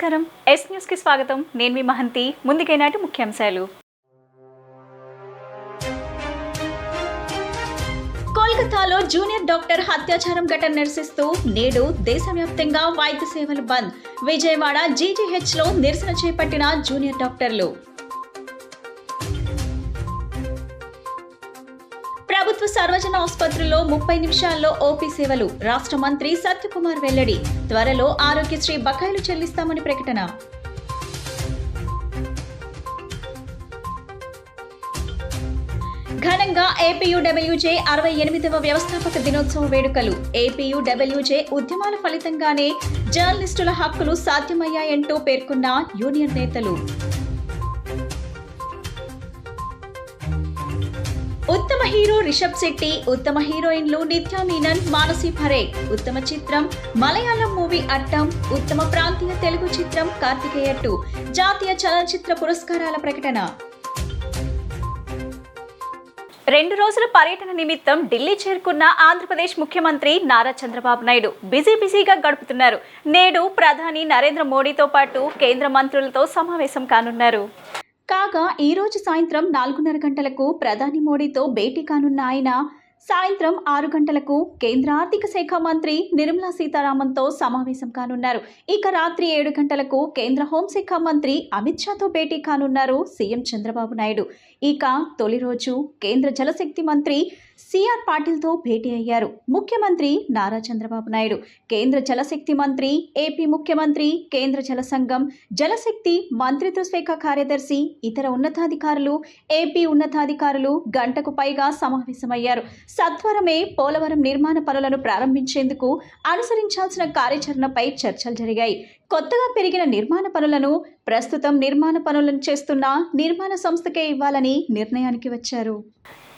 నమస్కారం yes news కి స్వాగతం నేను మీ మహంతి ముందుకైనాటి ముఖ్యాంశాలు కోల్కతాలో జూనియర్ డాక్టర్ హత్యాచారం ఘటన నిరసిస్తూ నేడు దేశవ్యాప్తంగా వైద్య సేవలు బంద్ విజయవాడ జీజీహెచ్ లో నిరసన చేపట్టిన జూనియర్ డాక్టర్లు ప్రభుత్వ సర్వజన ఆసుపత్రుల్లో 30 నిమిషాల్లో ఓపీ సేవలు రాష్ట్ర మంత్రి సత్యకుమార్ వెల్లడి త్వరలో ఆరోగ్యశ్రీ బకాయిలు చెల్లిస్తామని ప్రకటన ఘనంగా ఏపీయూడబ్ల్యూజే 68వ వ్యవస్థాపక దినోత్సవ వేడుకలు ఏపీయూడబ్ల్యూజే ఉద్యమాల ఫలితంగానే జర్నలిస్టుల హక్కులు సాధ్యమయ్యాయంటూ పేర్కొన్న యూనియన్ నేతలు ఉత్తమ హీరో రిషబ్ శెట్టి ఉత్తమ హీరోయిన్లు నిత్యా మీనన్ మానసి పరేఖ్ ఉత్తమ చిత్రం మలయాళం మూవీ అట్టం ఉత్తమ ప్రాంతీయ తెలుగు చిత్రం కార్తికేయ 2 జాతీయ చలనచిత్ర పురస్కారాల ప్రకటన 2 రోజుల పర్యటన నిమిత్తం ఢిల్లీ చేరుకున్న ఆంధ్రప్రదేశ్ ముఖ్యమంత్రి నారా చంద్రబాబు నాయుడు బిజీగా గడుపుతున్నారు. నేడు ప్రధాని నరేంద్ర మోడీతో పాటు కేంద్ర మంత్రులతో సమావేశం కానున్నారు. కాగా ఈ రోజు సాయంత్రం 4:30 గంటలకు ప్రధాని మోడీతో భేటీ కానున్న ఆయన సాయంత్రం 6 గంటలకు కేంద్ర ఆర్థిక శాఖ మంత్రి నిర్మలా సీతారామన్తో సమావేశం కానున్నారు. ఇక రాత్రి 7 గంటలకు కేంద్ర హోంశాఖ మంత్రి అమిత్ షాతో భేటీ కానున్నారు సీఎం చంద్రబాబు నాయుడు. ఇక తొలి రోజు కేంద్ర జలశక్తి మంత్రి సిఆర్ పాటిల్తో భేటీ అయ్యారు ముఖ్యమంత్రి నారా చంద్రబాబు నాయుడు. కేంద్ర జలశక్తి మంత్రి, ఏపీ ముఖ్యమంత్రి, కేంద్ర జల సంఘం, జలశక్తి మంత్రిత్వ శాఖ కార్యదర్శి, ఇతర ఉన్నతాధికారులు, ఏపీ ఉన్నతాధికారులు గంటకు పైగా సమావేశమయ్యారు. సత్వరమే పోలవరం నిర్మాణ పనులను ప్రారంభించేందుకు అనుసరించాల్సిన కార్యాచరణపై చర్చలు జరిగాయి. కొత్తగా పెరిగిన నిర్మాణ పనులను ప్రస్తుతం నిర్మాణ పనులను చేస్తున్న నిర్మాణ సంస్థకే ఇవ్వాలని నిర్ణయానికి వచ్చారు.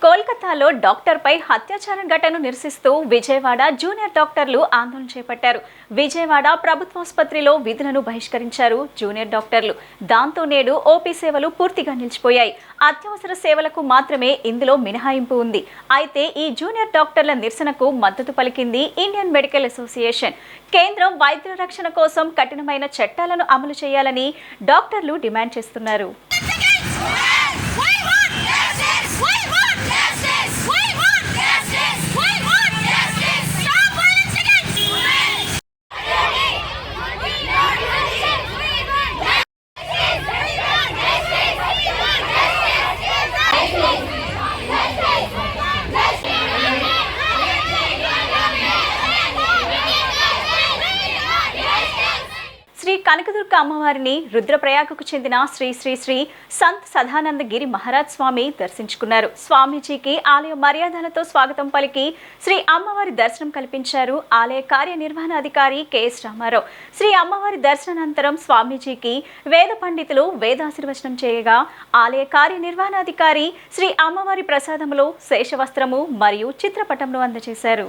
కోల్కతాలో డాక్టర్పై హత్యాచారం ఘటనను నిరసిస్తూ విజయవాడ జూనియర్ డాక్టర్లు ఆందోళన చేపట్టారు. విజయవాడ ప్రభుత్వాసుపత్రిలో విధులను బహిష్కరించారు జూనియర్ డాక్టర్లు. దాంతో నేడు ఓపీ సేవలు పూర్తిగా నిలిచిపోయాయి. అత్యవసర సేవలకు మాత్రమే ఇందులో మినహాయింపు ఉంది. అయితే ఈ జూనియర్ డాక్టర్ల నిరసనకు మద్దతు పలికింది ఇండియన్ మెడికల్ అసోసియేషన్. కేంద్రం వైద్యుల రక్షణ కోసం కఠినమైన చట్టాలను అమలు చేయాలని డాక్టర్లు డిమాండ్ చేస్తున్నారు. శ్రీ కనకదుర్గ అమ్మవారిని రుద్రప్రయాగకు చెందిన శ్రీ శ్రీ శ్రీ సంత్ సదానంద గిరి మహారాజ్ స్వామి దర్శించుకున్నారు. స్వామీజీకి ఆలయ మర్యాదలతో స్వాగతం పలికి శ్రీ అమ్మవారి దర్శనం కల్పించారు ఆలయ కార్యనిర్వహణాధికారి కెఎస్ రామారావు. శ్రీ అమ్మవారి దర్శనానంతరం స్వామీజీకి వేద పండితులు వేదాశీర్వచనం చేయగా ఆలయ కార్యనిర్వహణాధికారి శ్రీ అమ్మవారి ప్రసాదములో శేషవస్త్రము మరియు చిత్రపటంను అందజేశారు.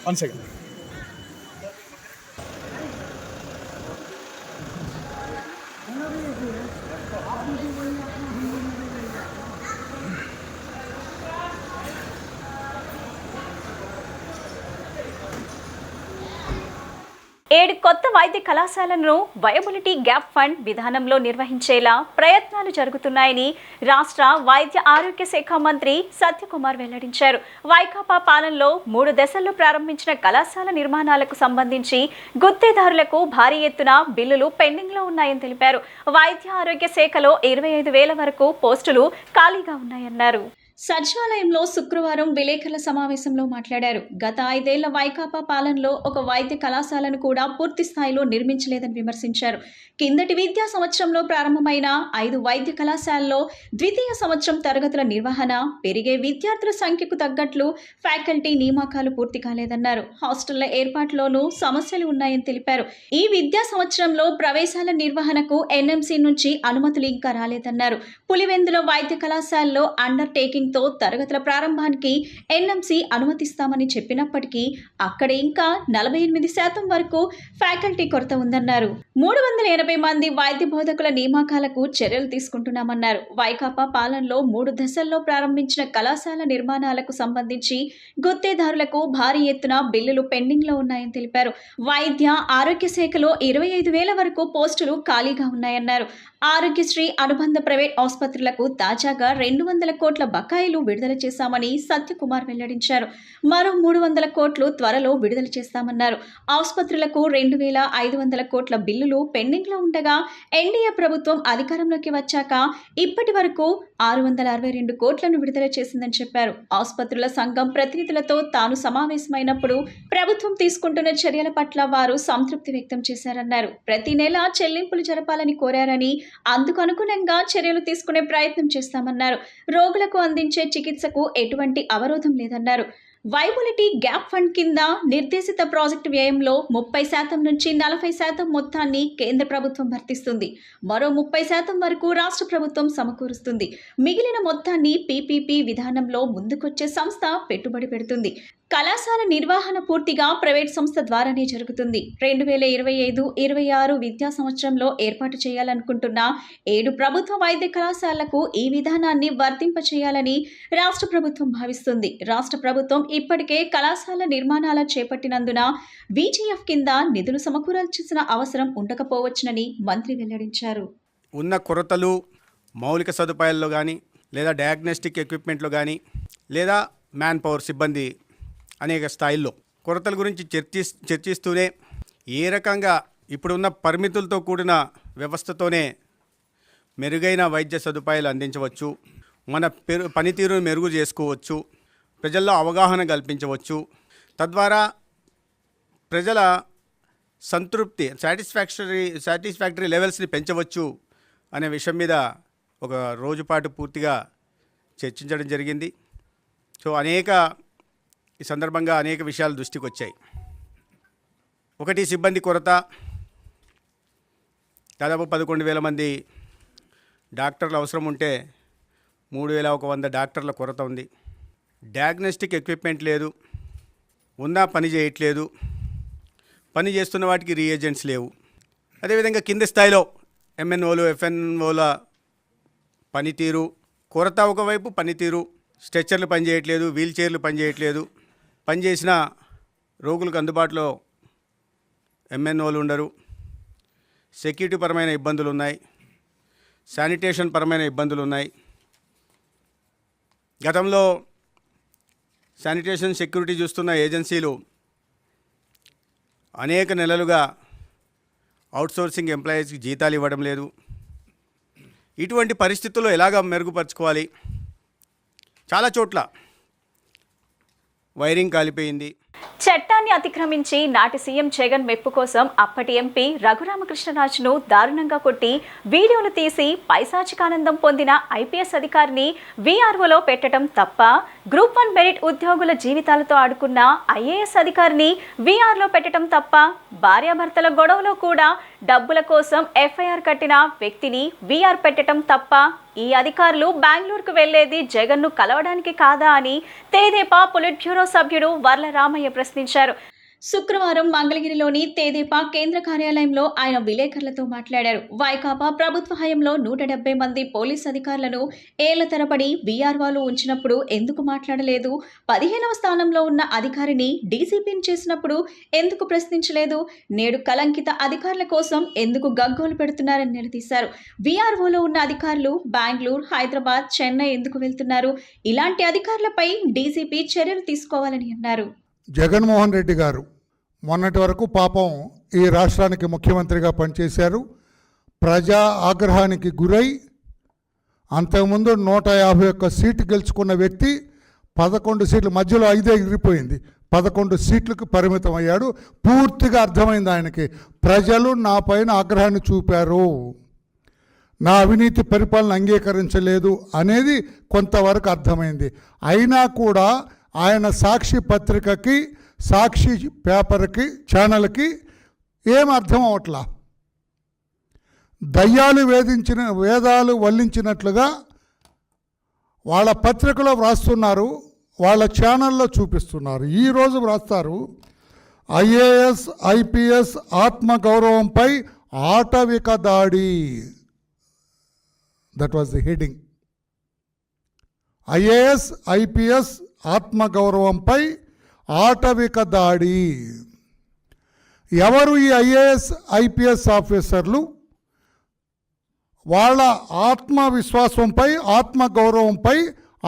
One second. ఏడు కొత్త వైద్య కళాశాలను వయబిలిటీ గ్యాప్ ఫండ్ విధానంలో నిర్వహించేలా ప్రయత్నాలు జరుగుతున్నాయని రాష్ట్ర వైద్య ఆరోగ్య శాఖ మంత్రి సత్యకుమార్ వెల్లడించారు. వైకాపా పాలనలో 3 దశల్లో ప్రారంభించిన కళాశాల నిర్మాణాలకు సంబంధించి గుత్తేదారులకు భారీ ఎత్తున బిల్లులు పెండింగ్లో ఉన్నాయని తెలిపారు. వైద్య ఆరోగ్య శాఖలో 25,000 వరకు పోస్టులు ఖాళీగా ఉన్నాయన్నారు. సచివాలయంలో శుక్రవారం విలేకరుల సమావేశంలో మాట్లాడారు. గత 5 ఏళ్ల వైకాపా పాలనలో ఒక వైద్య కళాశాలను కూడా పూర్తి స్థాయిలో నిర్మించలేదని విమర్శించారు. కిందటి విద్యా సంవత్సరంలో ప్రారంభమైన 5 వైద్య కళాశాలలో ద్వితీయ సంవత్సరం తరగతుల నిర్వహణ, పెరిగే విద్యార్థుల సంఖ్యకు తగ్గట్లు ఫ్యాకల్టీ నియామకాలు పూర్తి కాలేదన్నారు. హాస్టళ్ల ఏర్పాటులోనూ సమస్యలు ఉన్నాయని తెలిపారు. ఈ విద్యా సంవత్సరంలో ప్రవేశాల నిర్వహణకు ఎన్ఎంసీ నుంచి అనుమతులు ఇంకా రాలేదన్నారు. పులివెందుల వైద్య కళాశాలలో అండర్ టేకింగ్ దీంతో తరగతుల ప్రారంభానికి ఎన్ఎంసీ అనుమతిస్తామని చెప్పినప్పటికీ అక్కడ ఇంకా 48% వరకు ఫ్యాకల్టీ కొరత ఉందన్నారు. 380 మంది వైద్య బోధకుల నియామకాలకు చర్యలు తీసుకుంటున్నామన్నారు. వైకాపా పాలనలో 3 దశల్లో ప్రారంభించిన కళాశాల నిర్మాణాలకు సంబంధించి గుత్తేదారులకు భారీ ఎత్తున బిల్లులు పెండింగ్ లో ఉన్నాయని తెలిపారు. వైద్య ఆరోగ్య శాఖలో 25,000 వరకు పోస్టులు ఖాళీగా ఉన్నాయన్నారు. ఆరోగ్యశ్రీ అనుబంధ ప్రైవేట్ ఆసుపత్రులకు తాజాగా 200 కోట్ల బకాయిలు విడుదల చేశామని సత్యకుమార్ వెల్లడించారు. మరో 300 కోట్లు త్వరలో విడుదల చేస్తామన్నారు. ఆసుపత్రులకు 2,500 కోట్ల బిల్లులు పెండింగ్ లో ఉండగా ఎన్డీఏ ప్రభుత్వం అధికారంలోకి వచ్చాక ఇప్పటి వరకు 662 కోట్లను విడుదల చేసిందని చెప్పారు. ఆసుపత్రుల సంఘం ప్రతినిధులతో తాను సమావేశమైనప్పుడు ప్రభుత్వం తీసుకుంటున్న చర్యల పట్ల వారు సంతృప్తి వ్యక్తం చేశారన్నారు. ప్రతి నెల చెల్లింపులు జరపాలని కోరారని అందుకు అనుగుణంగా చర్యలు తీసుకునే ప్రయత్నం చేస్తామన్నారు. రోగులకు అందించే చికిత్సకు ఎటువంటి అవరోధం లేదన్నారు. వైబిలిటీ గ్యాప్ ఫండ్ కింద నిర్దేశిత ప్రాజెక్టు వ్యయంలో 30% నుంచి 40% మొత్తాన్ని కేంద్ర ప్రభుత్వం భర్తిస్తుంది. మరో 30% వరకు రాష్ట్ర ప్రభుత్వం సమకూరుస్తుంది. మిగిలిన మొత్తాన్ని పీపీపీ విధానంలో ముందుకొచ్చే సంస్థ పెట్టుబడి పెడుతుంది. కళాశాల నిర్వహణ పూర్తిగా ప్రైవేట్ సంస్థ ద్వారానే జరుగుతుంది. 2025-26 విద్యా సంవత్సరంలో ఏర్పాటు చేయాలనుకుంటున్న 7 ప్రభుత్వ వైద్య కళాశాలలకు ఈ విధానాన్ని వర్తింపచేయాలని రాష్ట్ర ప్రభుత్వం భావిస్తుంది. రాష్ట్ర ప్రభుత్వం ఇప్పటికే కళాశాల నిర్మాణాల చేపట్టినందున వీజీఎఫ్ కింద నిధులు సమకూరాల్సిన అవసరం ఉండకపోవచ్చునని మంత్రి వెల్లడించారు. ఉన్న కొరతలు మౌలిక సదుపాయాల్లో కానీ లేదా డయాగ్నోస్టిక్ ఎక్విప్మెంట్లో కానీ లేదా మ్యాన్ పవర్ సిబ్బంది అనేక స్థాయిల్లో కొరతల గురించి చర్చిస్తూనే ఏ రకంగా ఇప్పుడున్న పరిమితులతో కూడిన వ్యవస్థతోనే మెరుగైన వైద్య సదుపాయాలు అందించవచ్చు, మన పనితీరును మెరుగు చేసుకోవచ్చు, ప్రజల్లో అవగాహన కల్పించవచ్చు, తద్వారా ప్రజల సంతృప్తి సాటిస్ఫాక్టరీ లెవెల్స్ని పెంచవచ్చు అనే విషయం మీద ఒక రోజుపాటు పూర్తిగా చర్చించడం జరిగింది. ఈ సందర్భంగా అనేక విషయాలు దృష్టికి వచ్చాయి. ఒకటి, సిబ్బంది కొరత. దాదాపు 11,000 మంది డాక్టర్లు అవసరం ఉంటే 3,100 డాక్టర్ల కొరత ఉంది. డయాగ్నోస్టిక్ ఎక్విప్మెంట్ లేదు, ఉన్నా పని చేయట్లేదు, పని చేస్తున్న వాటికి రీఏజెంట్స్ లేవు. అదేవిధంగా కింది స్థాయిలో ఎంఎన్ఓలు ఎఫ్ఎన్ఓల పనితీరు కొరత ఒకవైపు, పనితీరు స్ట్రెచ్చర్లు పనిచేయట్లేదు, వీల్ చైర్లు పనిచేయట్లేదు, పనిచేసిన రోగులకు అందుబాటులో ఎంఎన్ఓలు ఉండరు, సెక్యూరిటీ పరమైన ఇబ్బందులు ఉన్నాయి, శానిటేషన్ పరమైన ఇబ్బందులు ఉన్నాయి. గతంలో శానిటేషన్ సెక్యూరిటీ చూస్తున్న ఏజెన్సీలు అనేక నెలలుగా అవుట్సోర్సింగ్ ఎంప్లాయీస్కి జీతాలు ఇవ్వడం లేదు. ఇటువంటి పరిస్థితుల్లో ఎలాగ మెరుగుపరుచుకోవాలి? చాలా చోట్ల వైరింగ్ కాలిపోయింది. చట్టాన్ని అతిక్రమించి నాటి సీఎం జగన్ మెప్పు కోసం అప్పటి ఎంపీ రఘురామకృష్ణరాజును దారుణంగా కొట్టి వీడియోలు తీసి పైశాచికానందం పొందిన ఐపీఎస్ అధికారిని వీఆర్ఓలో పెట్టడం తప్ప, గ్రూప్ 1 మెరిట్ ఉద్యోగుల జీవితాలతో ఆడుకున్న ఐఏఎస్ అధికారిని వీఆర్లో పెట్టడం తప్ప, భార్యాభర్తల గొడవలో కూడా డబ్బుల కోసం ఎఫ్ఐఆర్ కట్టిన వ్యక్తిని వీఆర్ పెట్టడం తప్ప, ఈ అధికారులు బెంగళూరుకు వెళ్లేది జగన్ను కలవడానికి కాదా అని తెదేపా పొలిట్ బ్యూరో సభ్యుడు వర్ల రామయ్య ప్రశ్నించారు. శుక్రవారం మంగళగిరిలోని తెదేపా కేంద్ర కార్యాలయంలో ఆయన విలేకరులతో మాట్లాడారు. వైకాపా ప్రభుత్వ హయాంలో 170 మంది పోలీస్ అధికారులను ఏళ్ల తరబడి వీఆర్ఓలు ఉంచినప్పుడు ఎందుకు మాట్లాడలేదు? 15వ స్థానంలో ఉన్న అధికారిని డీసీపీని చేసినప్పుడు ఎందుకు ప్రశ్నించలేదు? నేడు కలంకిత అధికారుల కోసం ఎందుకు గగ్గోలు పెడుతున్నారని నిలదీశారు. వీఆర్ఓలో ఉన్న అధికారులు బెంగళూరు, హైదరాబాద్, చెన్నై ఎందుకు వెళ్తున్నారు? ఇలాంటి అధికారులపై డీసీపీ చర్యలు తీసుకోవాలని అన్నారు. జగన్మోహన్ రెడ్డి గారు మొన్నటి వరకు పాపం ఈ రాష్ట్రానికి ముఖ్యమంత్రిగా పనిచేశారు. ప్రజా ఆగ్రహానికి గురై అంతకుముందు 151 సీట్లు గెలుచుకున్న వ్యక్తి 11 సీట్లు మధ్యలో 5 ఎగిరిపోయింది, 11 సీట్లకు పరిమితం అయ్యాడు. పూర్తిగా అర్థమైంది ఆయనకి, ప్రజలు నా పైన ఆగ్రహాన్ని చూపారు, నా అవినీతి పరిపాలన అంగీకరించలేదు అనేది కొంతవరకు అర్థమైంది. అయినా కూడా ఆయన సాక్షి పత్రికకి, సాక్షి పేపర్కి, ఛానల్కి ఏం అర్థం అవట్లా. దయ్యాలు వేదాలు వల్లించినట్లుగా వాళ్ళ పత్రికలో వ్రాస్తున్నారు, వాళ్ళ ఛానల్లో చూపిస్తున్నారు. ఈరోజు వ్రాస్తారు ఐఏఎస్ ఐపీఎస్ ఆత్మగౌరవంపై ఆటవిక దాడి. That was the heading. IAS IPS ఆత్మగౌరవంపై ఆటవిక దాడి. ఎవరు ఈ ఐఏఎస్ ఐపీఎస్ ఆఫీసర్లు? వాళ్ళ ఆత్మవిశ్వాసంపై ఆత్మగౌరవంపై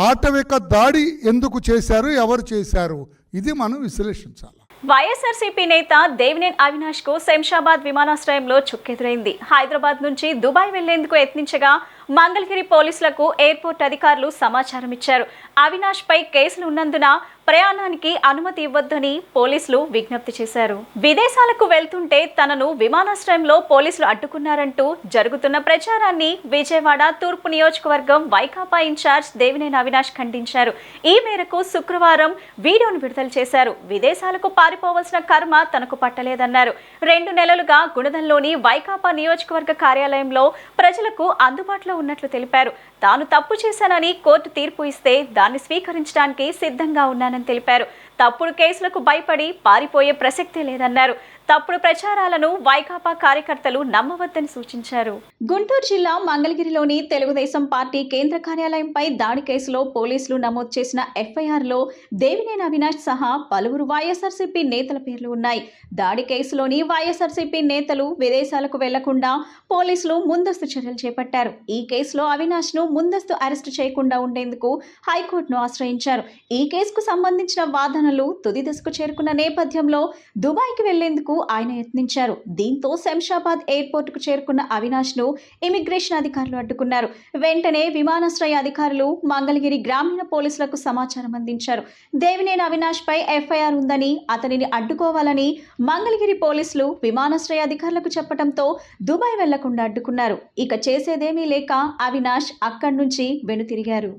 ఆటవిక దాడి ఎందుకు చేశారు, ఎవరు చేశారు, ఇది మనం విశ్లేషించాలి. వైఎస్ఆర్సీపీ నేత దేవినేని అవినాష్ కు శంషాబాద్ విమానాశ్రయంలో చుక్కెదురైంది. హైదరాబాద్ నుంచి దుబాయ్ వెళ్లేందుకు యత్నించగా మంగళగిరి పోలీసులకు ఎయిర్పోర్ట్ అధికారులు సమాచారం ఇచ్చారు. అవినాష్ పై కేసులు ఉన్నందున ప్రయాణానికి అనుమతి ఇవ్వొద్దని పోలీసులు విజ్ఞప్తి చేశారు. విదేశాలకు వెళ్తుంటే తనను విమానాశ్రయంలో పోలీసులు అడ్డుకున్నారంటూ జరుగుతున్న ప్రచారాన్ని విజయవాడ తూర్పు నియోజకవర్గం వైకాపా ఇన్ఛార్జ్ దేవినేని అవినాష్ ఖండించారు. ఈ మేరకు శుక్రవారం వీడియోను విడుదల చేశారు. విదేశాలకు పారిపోవలసిన కర్మ తనకు పట్టలేదన్నారు. 2 నెలలుగా గుణదల్లోని వైకాపా నియోజకవర్గ కార్యాలయంలో ప్రజలకు అందుబాటులో ఉన్నట్లు తెలిపారు. తాను తప్పు చేశానని కోర్టు తీర్పు ఇస్తే దాన్ని స్వీకరించడానికి సిద్ధంగా ఉన్నానని తెలిపారు. తప్పుడు కేసులకు భయపడి పారిపోయే ప్రసక్తే లేదన్నారు. తప్పుడు ప్రచారాలను వైకాపా కార్యకర్తలు నమ్మవద్దని సూచించారు. గుంటూరు జిల్లా మంగళగిరిలోని తెలుగుదేశం పార్టీ కేంద్ర కార్యాలయంపై దాడి కేసులో పోలీసులు నమోదు చేసిన ఎఫ్ఐఆర్లో దేవినేని అవినాష్ సహా పలువురు వైఎస్ఆర్సీపీ నేతల పేర్లు ఉన్నాయి. దాడి కేసులోని వైఎస్ఆర్సీపీ నేతలు విదేశాలకు వెళ్లకుండా పోలీసులు ముందస్తు చర్యలు చేపట్టారు. ఈ కేసులో అవినాష్ ను ముందస్తు అరెస్టు చేయకుండా ఉండేందుకు హైకోర్టును ఆశ్రయించారు. ఈ కేసుకు సంబంధించిన వాదనలు తుది దశకు చేరుకున్న నేపథ్యంలో దుబాయ్కి వెళ్లేందుకు ఆయన యత్నించారు. దీంతో శంషాబాద్ ఎయిర్పోర్ట్ కు చేరుకున్న అవినాష్ ను ఇమిగ్రేషన్ అధికారులు అడ్డుకున్నారు. వెంటనే విమానాశ్రయ అధికారులు మంగళగిరి గ్రామీణ పోలీసులకు సమాచారం అందించారు. దేవినేని అవినాష్ పై ఎఫ్ఐఆర్ ఉందని, అతనిని అడ్డుకోవాలని మంగళగిరి పోలీసులు విమానాశ్రయ అధికారులకు చెప్పడంతో దుబాయ్ వెళ్లకుండా అడ్డుకున్నారు. ఇక చేసేదేమీ లేక అవినాష్ అక్కడి నుంచి వెనుతిరిగారు.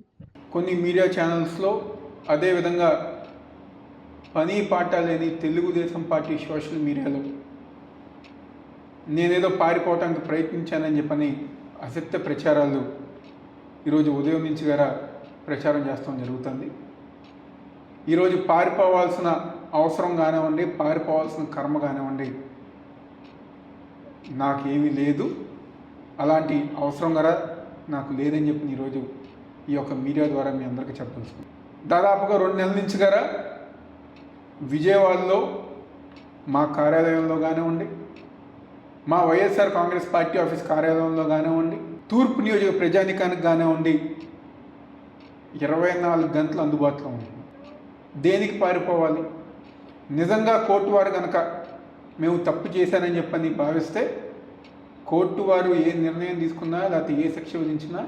కొన్ని మీడియా ఛానల్స్లో, అదేవిధంగా పని పాట లేని తెలుగుదేశం పార్టీ సోషల్ మీడియాలో నేనేదో పారిపోవటానికి ప్రయత్నించానని చెప్పని అసత్య ప్రచారాలు ఈరోజు ఉదయం నుంచి గారా ప్రచారం చేస్తాం జరుగుతుంది. ఈరోజు పారిపోవాల్సిన అవసరం కానివ్వండి, పారిపోవాల్సిన కర్మ కానివ్వండి నాకేమీ లేదు, అలాంటి అవసరం గారా నాకు లేదని చెప్పి ఈరోజు ఈ యొక్క మీడియా ద్వారా మీ అందరికీ చెప్పాల్సింది. దాదాపుగా 2 నెలల నుంచి గారా విజయవాడలో మా కార్యాలయంలో కానివ్వండి, మా వైఎస్ఆర్ కాంగ్రెస్ పార్టీ ఆఫీస్ కార్యాలయంలో కానివ్వండి, తూర్పు నియోజక ప్రజానికానికి కానివ్వండి 24 గంటలు అందుబాటులో ఉంది. దేనికి పారిపోవాలి? నిజంగా కోర్టు వారు కనుక మేము తప్పు చేశానని చెప్పని భావిస్తే కోర్టు వారు ఏ నిర్ణయం తీసుకున్నా, లేకపోతే ఏ శిక్ష విధించినా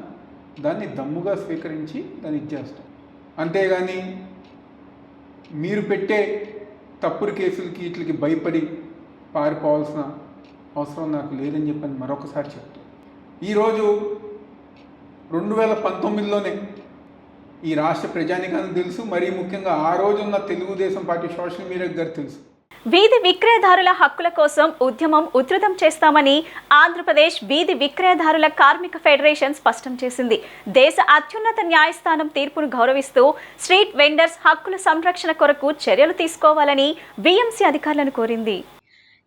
దాన్ని దమ్ముగా స్వీకరించి దాన్ని ఇచ్చేస్తాం. అంతేగాని మీరు పెట్టే తప్పుడు కేసులకి వీటికి భయపడి పారిపోవాల్సిన అవసరం నాకు లేదని చెప్పని మరొకసారి చెప్తాను. ఈరోజు 2019లోనే ఈ రాష్ట్ర ప్రజానికానికి తెలుసు, మరీ ముఖ్యంగా ఆ రోజున్న తెలుగుదేశం పార్టీ సోషల్ మీడియాకి గారు తెలుసు. వీధి విక్రయదారుల హక్కుల కోసం ఉద్యమం ఉధృతం చేస్తామని ఆంధ్రప్రదేశ్ వీధి విక్రయదారుల కార్మిక ఫెడరేషన్ స్పష్టం చేసింది. దేశ అత్యున్నత న్యాయస్థానం తీర్పును గౌరవిస్తూ స్ట్రీట్ వెండర్స్ హక్కుల సంరక్షణ కొరకు చర్యలు తీసుకోవాలని వీఎంసీ అధికారులను కోరింది.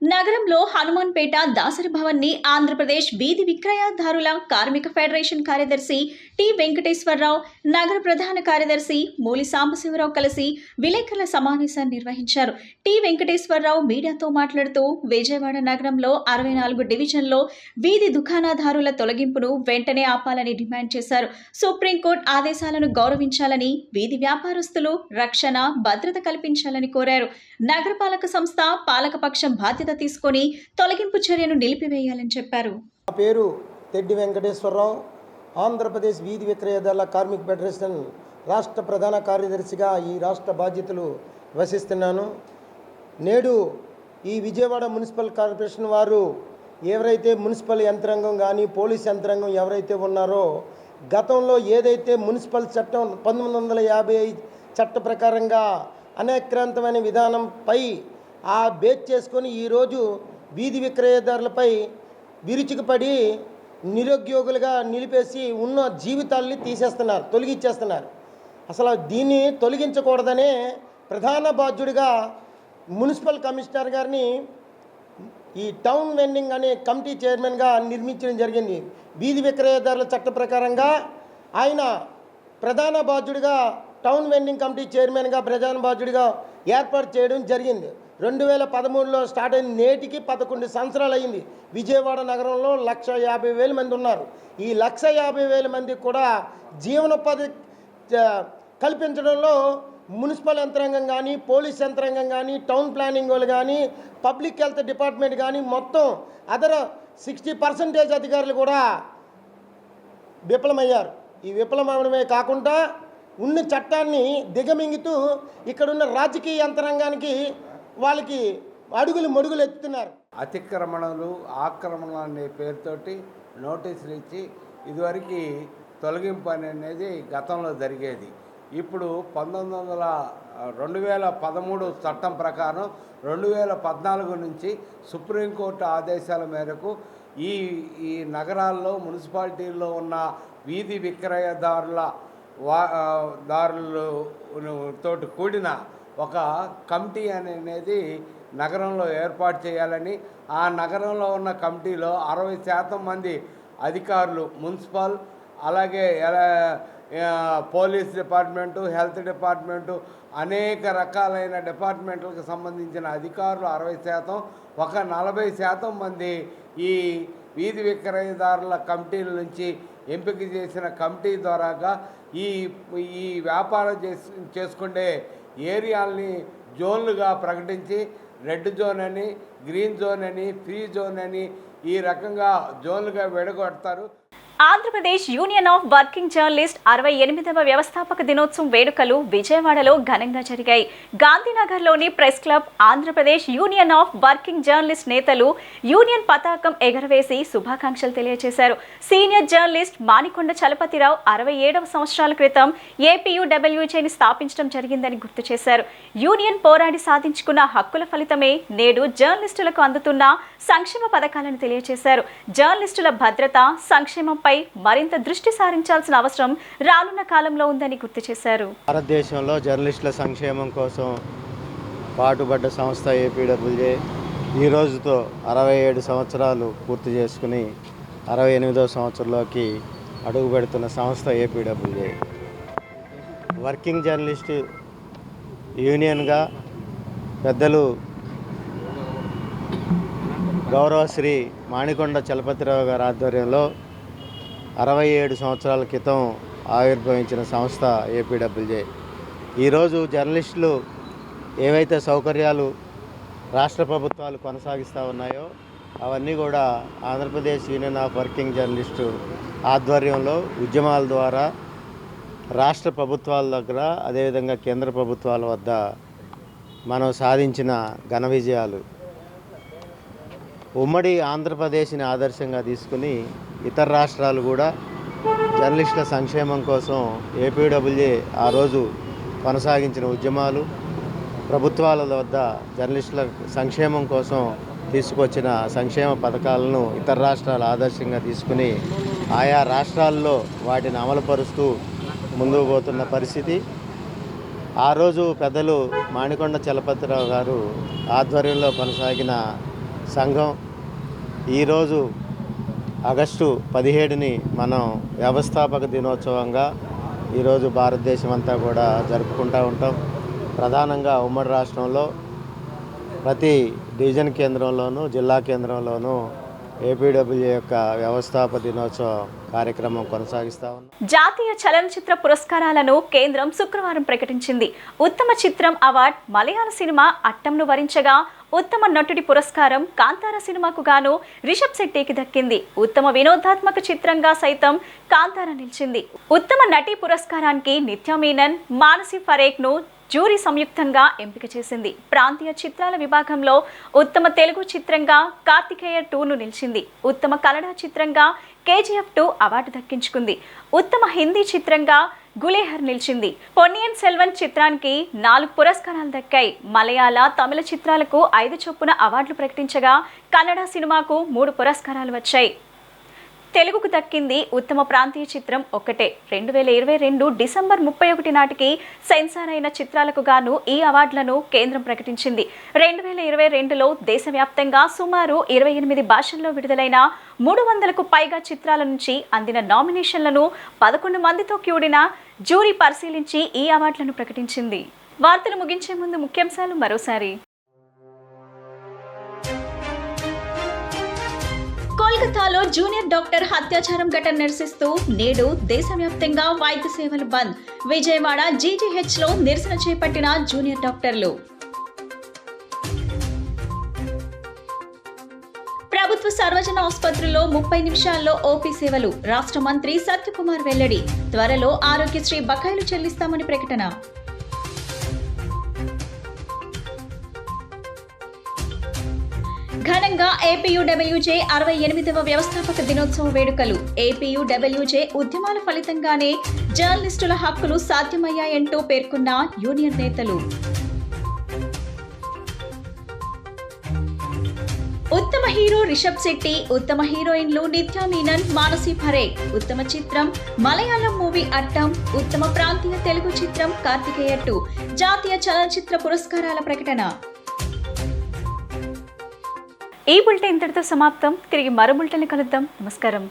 నగరంలో హనుమాన్పేట దాసరి భవన్ ని ఆంధ్రప్రదేశ్ వీధి విక్రయదారుల కార్మిక ఫెడరేషన్ కార్యదర్శి టి వెంకటేశ్వరరావు, నగర ప్రధాన కార్యదర్శి మూలి సాంబశివరావు కలిసి విలేకరుల సమావేశాన్ని నిర్వహించారు. టి వెంకటేశ్వరరావు మీడియాతో మాట్లాడుతూ విజయవాడ నగరంలో 64 డివిజన్లో వీధి దుకాణదారుల తొలగింపును వెంటనే ఆపాలని డిమాండ్ చేశారు. సుప్రీంకోర్టు ఆదేశాలను గౌరవించాలని, వీధి వ్యాపారస్తులు రక్షణ భద్రత కల్పించాలని కోరారు. నగరపాలక సంస్థ పాలకపక్షం బాధ్యత తీసుకొని తొలగింపు చర్యను నిలిపివేయాలని చెప్పారు. నా పేరు తెడ్డి వెంకటేశ్వరరావు, ఆంధ్రప్రదేశ్ వీధి విక్రయదారుల కార్మిక ఫెడరేషన్ రాష్ట్ర ప్రధాన కార్యదర్శిగా ఈ రాష్ట్ర బాధ్యతలు వహిస్తున్నాను. నేడు ఈ విజయవాడ మున్సిపల్ కార్పొరేషన్ వారు ఎవరైతే మున్సిపల్ యంత్రాంగం కానీ పోలీస్ యంత్రాంగం ఎవరైతే ఉన్నారో, గతంలో ఏదైతే మున్సిపల్ చట్టం 1955 చట్ట ప్రకారంగా అనేక్రాంతమైన విధానంపై బేస్ చేసుకొని ఈరోజు వీధి విక్రయదారులపై విరుచుకుపడి నిరుద్యోగులుగా నిలిపేసి ఉన్న జీవితాల్ని తొలగించేస్తున్నారు. అసలు దీన్ని తొలగించకూడదనే ప్రధాన బాధ్యుడిగా మున్సిపల్ కమిషనర్ గారిని ఈ టౌన్ వెండింగ్ అనే కమిటీ చైర్మన్గా నిర్మించడం జరిగింది. వీధి విక్రయదారుల చట్ట ప్రకారంగా ఆయన ప్రధాన బాధ్యుడిగా టౌన్ వెండింగ్ కమిటీ చైర్మన్గా ప్రధాన బాధ్యుడిగా ఏర్పాటు చేయడం జరిగింది. 2013లో స్టార్ట్ అయిన నేటికి 11 సంవత్సరాలు అయింది. విజయవాడ నగరంలో 1,50,000 మంది ఉన్నారు. ఈ 1,50,000 మందికి కూడా జీవనోపాధి కల్పించడంలో మున్సిపల్ యంత్రాంగం కానీ, పోలీస్ యంత్రాంగం కానీ, టౌన్ ప్లానింగ్ వాళ్ళు కానీ, పబ్లిక్ హెల్త్ డిపార్ట్మెంట్ కానీ మొత్తం అదర్ 60% అధికారులు కూడా విఫలమయ్యారు. ఈ విఫలమవడమే కాకుండా ఉన్న చట్టాన్ని దిగమింగుతూ ఇక్కడున్న రాజకీయ యంత్రాంగానికి వాళ్ళకి మడుగులు ఎత్తుతున్నారు. అతిక్రమణలు, ఆక్రమణలు అనే పేరుతోటి నోటీసులు ఇచ్చి ఇదివరకు తొలగింపు అనేది గతంలో జరిగేది. ఇప్పుడు 2013 చట్టం ప్రకారం 2014 నుంచి సుప్రీంకోర్టు ఆదేశాల మేరకు ఈ నగరాల్లో మున్సిపాలిటీల్లో ఉన్న వీధి విక్రయదారులతో కూడిన ఒక కమిటీ అనేది నగరంలో ఏర్పాటు చేయాలని, ఆ నగరంలో ఉన్న కమిటీలో 60% మంది అధికారులు మున్సిపల్, అలాగే పోలీస్ డిపార్ట్మెంటు, హెల్త్ డిపార్ట్మెంటు, అనేక రకాలైన డిపార్ట్మెంట్లకు సంబంధించిన అధికారులు 60%, ఒక 40% మంది ఈ వీధి విక్రయదారుల కమిటీల నుంచి ఎంపిక చేసిన కమిటీ ద్వారాగా ఈ వ్యాపారం చేసుకునే ఏరియాల్ని జోన్లుగా ప్రకటించి రెడ్ జోన్ అని, గ్రీన్ జోన్ అని, ఫ్రీ జోన్ అని ఈ రకంగా జోన్లుగా విడగొడతారు. Andhra Pradesh union of working journalist 68వ వ్యవస్థాపక దినోత్సవం వేడుకలు విజయవాడలో ఘనంగా జరిగాయి. గాంధీనగర్లోని press club Andhra Pradesh union of working journalist నేతలు యూనియన్ పతాకం ఎగరవేసి శుభాకాంక్షలు తెలియజేశారు. సీనియర్ జర్నలిస్ట్ మాణికొండ చలపతిరావు 67వ సంవత్సరాల క్రితం ఏపీయూడబ్ల్యూజేని స్థాపించడం జరిగిందని గుర్తు చేశారు. యూనియన్ పోరాడి సాధించుకున్న హక్కుల ఫలితమే నేడు జర్నలిస్టులకు అందుతున్న సంక్షేమ పథకాలను తెలియజేశారు. జర్నలిస్టుల భద్రత, సంక్షేమంపై మరింత దృష్టి సారించాల్సిన అవసరం రానున్న కాలంలో ఉందని గుర్తు చేశారు. భారతదేశంలో జర్నలిస్టుల సంక్షేమం కోసం పాటుపడ్డ సంస్థ ఏపీడబ్ల్యూజే ఈ రోజుతో 67 సంవత్సరాలు పూర్తి చేసుకుని 68వ సంవత్సరంలోకి అడుగు పెడుతున్న సంస్థ ఏపీడబ్ల్యూజే. వర్కింగ్ జర్నలిస్టు యూనియన్గా పెద్దలు గౌరవశ్రీ మాణికొండ చలపతిరావు గారి ఆధ్వర్యంలో 67 సంవత్సరాల క్రితం ఆవిర్భవించిన సంస్థ ఏపీడబ్ల్యూజే. ఈరోజు జర్నలిస్టులు ఏవైతే సౌకర్యాలు రాష్ట్ర ప్రభుత్వాలు కొనసాగిస్తూ ఉన్నాయో అవన్నీ కూడా Andhra Pradesh union of working journalist ఆధ్వర్యంలో ఉద్యమాల ద్వారా రాష్ట్ర ప్రభుత్వాల దగ్గర, అదేవిధంగా కేంద్ర ప్రభుత్వాల వద్ద మనం సాధించిన ఘన విజయాలు. ఉమ్మడి ఆంధ్రప్రదేశ్ని ఆదర్శంగా తీసుకుని ఇతర రాష్ట్రాలు కూడా జర్నలిస్టుల సంక్షేమం కోసం ఏపీడబ్ల్యూజే ఆ రోజు కొనసాగించిన ఉద్యమాలు, ప్రభుత్వాల వద్ద జర్నలిస్టుల సంక్షేమం కోసం తీసుకొచ్చిన సంక్షేమ పథకాలను ఇతర రాష్ట్రాలు ఆదర్శంగా తీసుకుని ఆయా రాష్ట్రాల్లో వాటిని అమలుపరుస్తూ ముందుకు పోతున్న పరిస్థితి. ఆ రోజు పెద్దలు మాణికొండ చలపతిరావు గారు ఆధ్వర్యంలో కొనసాగిన సంఘం ఈరోజు ఆగస్టు 17ని మనం వ్యవస్థాపక దినోత్సవంగా ఈరోజు భారతదేశం అంతా కూడా జరుపుకుంటూ ఉంటాం. ప్రధానంగా ఉమ్మడి రాష్ట్రంలో ప్రతి డివిజన్ కేంద్రంలోనూ, జిల్లా కేంద్రంలోనూ ఏపీడబ్ల్యూజే యొక్క వ్యవస్థాపక దినోత్సవ కార్యక్రమం కొనసాగిస్తా ఉన్నాం. జాతీయ చలనచిత్ర పురస్కారాలను కేంద్రం శుక్రవారం ప్రకటించింది. ఉత్తమ చిత్రం అవార్డు మలయాళ సినిమా అట్టంను వరించగా, ఉత్తమ నటుడి పురస్కారం కాంతారా సినిమాకు గాను రిషబ్ శెట్టికి దక్కింది. ఉత్తమ వినోదాత్మక చిత్రంగా సైతం కాంతారా నిలిచింది. ఉత్తమ నటి పురస్కారానికి నిత్యా మీనన్, మానసి ఫరేఖ్ను జ్యూరీ సంయుక్తంగా ఎంపిక చేసింది. ప్రాంతీయ చిత్రాల విభాగంలో ఉత్తమ తెలుగు చిత్రంగా కార్తికేయ 2ను నిలిచింది. ఉత్తమ కన్నడ చిత్రంగా KGF 2 అవార్డు దక్కించుకుంది. ఉత్తమ హిందీ చిత్రంగా గులేహర్ నిలిచింది. పొన్నియిన్ సెల్వన్ చిత్రానికి 4 పురస్కారాలు దక్కాయి. మలయాళ, తమిళ చిత్రాలకు 5 చొప్పున అవార్డులు ప్రకటించగా, కన్నడ సినిమాకు 3 పురస్కారాలు వచ్చాయి. తెలుగుకు దక్కింది ఉత్తమ ప్రాంతీయ చిత్రం ఒక్కటే. 2022 డిసెంబర్ 31 నాటికి సెన్సార్ అయిన చిత్రాలకు గాను ఈ అవార్డులను కేంద్రం ప్రకటించింది. 2022లో దేశవ్యాప్తంగా సుమారు 28 భాషల్లో విడుదలైన 300కు పైగా చిత్రాల నుంచి అందిన నామినేషన్లను 11 మందితో కూడిన జ్యూరీ పరిశీలించి ఈ అవార్డులను ప్రకటించింది. వార్తలు ముగించే ముందు ముఖ్యాంశాలు మరోసారి. కోల్కతాలో జూనియర్ డాక్టర్ అత్యాచారం ఘటన నిరసిస్తూ నేడు దేశవ్యాప్తంగా వైద్య సేవలు బంద్. విజయవాడ జీజీహెచ్లో నిరసన చేపట్టిన జూనియర్ డాక్టర్లు. ప్రభుత్వ సర్వజన ఆసుపత్రుల్లో 30 నిమిషాల్లో ఓపీ సేవలు. రాష్ట్ర మంత్రి సత్యకుమార్ వెల్లడి. త్వరలో ఆరోగ్యశ్రీ బకాయిలు చెల్లిస్తామని ప్రకటన. ఘనంగా ఏపీయూడబ్ల్యూజే 68వ వ్యవస్థాపక దినోత్సవ వేడుకలు. ఏపీయూడబ్ల్యూజే ఉద్యమాల ఫలితంగానే జర్నలిస్టుల హక్కులు సాధ్యమయ్యాయంటూ పేర్కొన్న యూనియన్ నేతలు. ఉత్తమ హీరో రిషబ్ శెట్టి, ఉత్తమ హీరోయిన్లు నిత్యా మీనన్, మానసి పరేఖ్. ఉత్తమ చిత్రం మలయాళం మూవీ అట్టం. ఉత్తమ ప్రాంతీయ తెలుగు చిత్రం కార్తికేయ 2. జాతీయ చలనచిత్ర పురస్కారాల ప్రకటన. ఈ బులెటిన్ ఇంతటితో సమాప్తం. తిరిగి మరో బులెటిన్ కలుద్దాం. నమస్కారం.